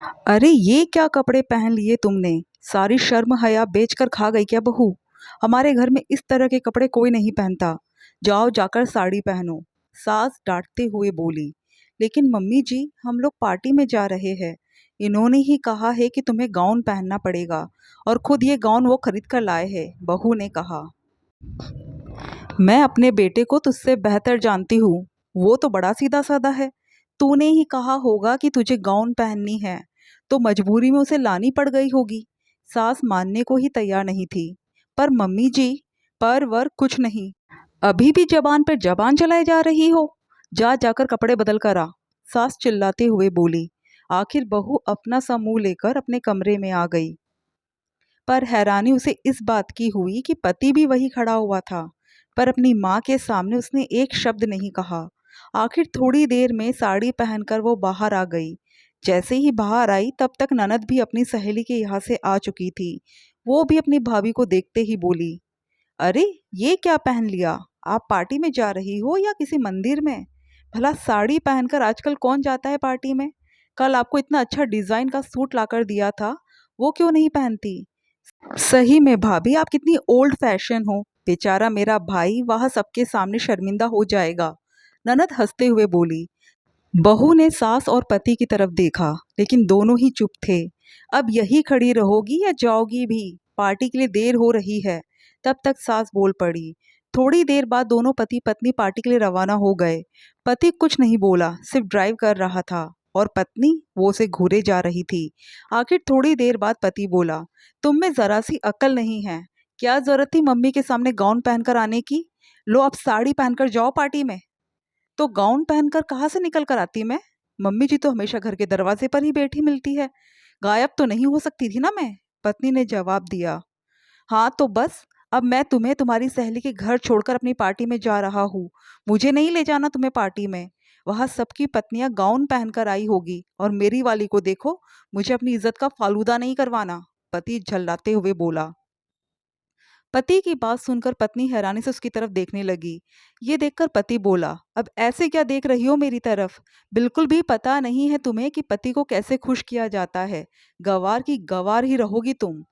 अरे ये क्या कपड़े पहन लिए तुमने? सारी शर्म हया बेच कर खा गई क्या बहू? हमारे घर में इस तरह के कपड़े कोई नहीं पहनता। जाओ जाकर साड़ी पहनो। सास डांटते हुए बोली। लेकिन मम्मी जी, हम लोग पार्टी में जा रहे हैं। इन्होंने ही कहा है कि तुम्हें गाउन पहनना पड़ेगा। और खुद ये गाउन वो खरीद कर लाए हैं, बहू ने कहा। मैं अपने बेटे को तुझसे बेहतर जानती हूँ। वो तो बड़ा सीधा साधा है। तूने ही कहा होगा कि तुझे गाउन पहननी है, तो मजबूरी में उसे लानी पड़ गई होगी। सास मानने को ही तैयार नहीं थी। पर मम्मी जी, पर वर कुछ नहीं। अभी भी जबान पर जबान चलाए जा रही हो। जा जाकर कपड़े बदल कर आ। सास चिल्लाते हुए बोली। आखिर बहू अपना सा मुंह लेकर अपने कमरे में आ गई। पर हैरानी उसे इस बात की हुई कि पति भी वही खड़ा हुआ था। पर अपनी माँ के सामने उसने एक शब्द नहीं कहा। आखिर थोड़ी देर में साड़ी पहनकर वो बाहर आ गई। जैसे ही बाहर आई तब तक ननद भी अपनी सहेली के यहाँ से आ चुकी थी। वो भी अपनी भाभी को देखते ही बोली। अरे, ये क्या पहन लिया? आप पार्टी में जा रही हो या किसी मंदिर में? भला साड़ी पहनकर आजकल कौन जाता है पार्टी में? कल आपको इतना अच्छा डिजाइन का सूट लाकर दिया था, वो क्यों नहीं पहनती? सही में भाभी, आप कितनी ओल्ड फैशन हो। बेचारा मेरा भाई वहाँ सबके सामने शर्मिंदा हो जाएगा। ननद हंसते हुए बोली। बहू ने सास और पति की तरफ देखा, लेकिन दोनों ही चुप थे। अब यही खड़ी रहोगी या जाओगी भी? पार्टी के लिए देर हो रही है। तब तक सास बोल पड़ी। थोड़ी देर बाद दोनों पति पत्नी पार्टी के लिए रवाना हो गए। पति कुछ नहीं बोला, सिर्फ ड्राइव कर रहा था। और पत्नी वो उसे घूरे जा रही थी। आखिर थोड़ी देर बाद पति बोला। तुम में जरा सी अकल नहीं है। क्या जरूरत थी मम्मी के सामने गाउन पहनकर आने की? लो, अब साड़ी पहनकर जाओ पार्टी में। तो गाउन पहनकर कहाँ से निकल कर आती मैं? मम्मी जी तो हमेशा घर के दरवाजे पर ही बैठी मिलती है। गायब तो नहीं हो सकती थी ना मैं? पत्नी ने जवाब दिया। हाँ तो बस, अब मैं तुम्हें तुम्हारी सहेली के घर छोड़कर अपनी पार्टी में जा रहा हूँ। मुझे नहीं ले जाना तुम्हें पार्टी में। वहां सबकी पत्नियां गाउन पहनकर आई होगी और मेरी वाली को देखो। मुझे अपनी इज्जत का फालूदा नहीं करवाना। पति झल्लाते हुए बोला। पति की बात सुनकर पत्नी हैरानी से उसकी तरफ देखने लगी। ये देखकर पति बोला। अब ऐसे क्या देख रही हो मेरी तरफ? बिल्कुल भी पता नहीं है तुम्हें कि पति को कैसे खुश किया जाता है। गवार की गवार ही रहोगी तुम।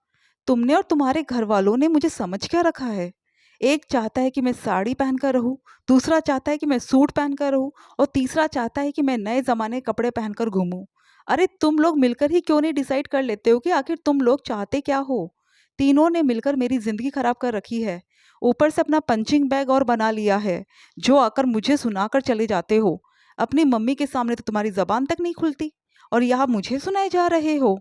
तुमने और तुम्हारे घर वालों ने मुझे समझ क्या रखा है? एक चाहता है कि मैं साड़ी पहनकर रहूं, दूसरा चाहता है कि मैं सूट पहनकर रहूं, और तीसरा चाहता है कि मैं नए जमाने के कपड़े पहनकर घूमूं। अरे तुम लोग मिलकर ही क्यों नहीं डिसाइड कर लेते हो कि आखिर तुम लोग चाहते क्या हो? तीनों ने मिलकर मेरी जिंदगी खराब कर रखी है। ऊपर से अपना पंचिंग बैग और बना लिया है, जो आकर मुझे सुनाकर चले जाते हो। अपनी मम्मी के सामने तो तुम्हारी जबान तक नहीं खुलती, और यहाँ मुझे सुनाए जा रहे हो।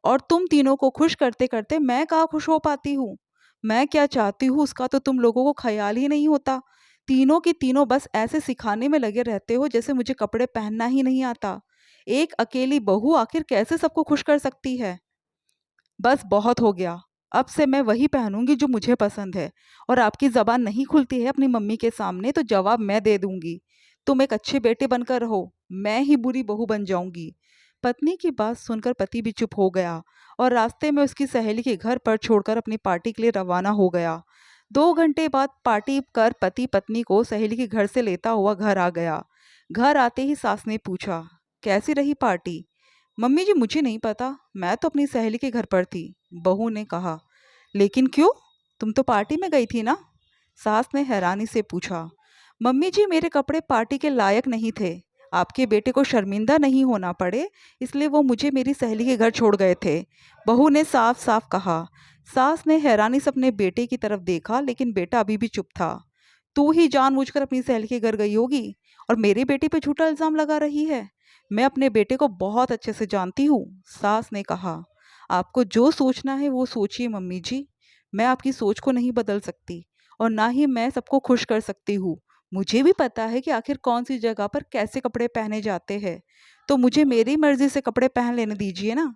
और तुम तीनों को खुश करते करते मैं कहाँ खुश हो पाती हूँ? मैं क्या चाहती हूँ उसका तो तुम लोगों को ख्याल ही नहीं होता। तीनों की तीनों बस ऐसे सिखाने में लगे रहते हो जैसे मुझे कपड़े पहनना ही नहीं आता। एक अकेली बहू आखिर कैसे सबको खुश कर सकती है? बस बहुत हो गया। अब से मैं वही पहनूंगी जो मुझे पसंद है। और आपकी जबान नहीं खुलती है अपनी मम्मी के सामने तो जवाब मैं दे दूंगी। तुम एक अच्छे बेटे बनकर रहो, मैं ही बुरी बहू बन जाऊंगी। पत्नी की बात सुनकर पति भी चुप हो गया और रास्ते में उसकी सहेली के घर पर छोड़कर अपनी पार्टी के लिए रवाना हो गया। 2 घंटे बाद पार्टी कर पति पत्नी को सहेली के घर से लेता हुआ घर आ गया। घर आते ही सास ने पूछा। कैसी रही पार्टी? मम्मी जी, मुझे नहीं पता, मैं तो अपनी सहेली के घर पर थी। बहू ने कहा। लेकिन क्यों? तुम तो पार्टी में गई थी ना? सास ने हैरानी से पूछा। मम्मी जी, मेरे कपड़े पार्टी के लायक नहीं थे। आपके बेटे को शर्मिंदा नहीं होना पड़े, इसलिए वो मुझे मेरी सहेली के घर छोड़ गए थे। बहू ने साफ साफ कहा। सास ने हैरानी से अपने बेटे की तरफ देखा, लेकिन बेटा अभी भी चुप था। तू ही जानबूझकर अपनी सहेली के घर गई होगी और मेरे बेटे पे झूठा इल्जाम लगा रही है। मैं अपने बेटे को बहुत अच्छे से जानती हूँ, सास ने कहा। आपको जो सोचना है वो सोचिए मम्मी जी। मैं आपकी सोच को नहीं बदल सकती, और ना ही मैं सबको खुश कर सकती हूँ। मुझे भी पता है कि आखिर कौन सी जगह पर कैसे कपड़े पहने जाते हैं। तो मुझे मेरी मर्जी से कपड़े पहन लेने दीजिए ना।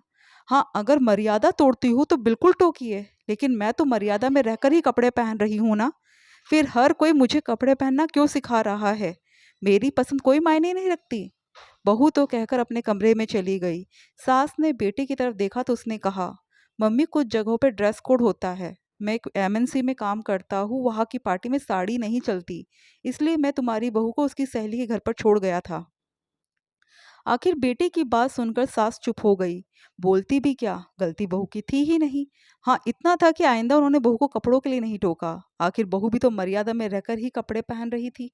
हाँ, अगर मर्यादा तोड़ती हूँ तो बिल्कुल टोकिए, लेकिन मैं तो मर्यादा में रहकर ही कपड़े पहन रही हूँ ना। फिर हर कोई मुझे कपड़े पहनना क्यों सिखा रहा है? मेरी पसंद कोई मायने नहीं रखती। बहू तो कहकर अपने कमरे में चली गई। सास ने बेटे की तरफ देखा तो उसने कहा। मम्मी, कुछ जगहों पे ड्रेस कोड होता है। मैं एक एमएनसी में काम करता हूँ, वहाँ की पार्टी में साड़ी नहीं चलती। इसलिए मैं तुम्हारी बहू को उसकी सहेली के घर पर छोड़ गया था। आखिर बेटे की बात सुनकर सास चुप हो गई। बोलती भी क्या, गलती बहू की थी ही नहीं। हाँ, इतना था कि आइंदा उन्होंने बहू को कपड़ों के लिए नहीं टोका। आखिर बहू भी तो मर्यादा में रहकर ही कपड़े पहन रही थी।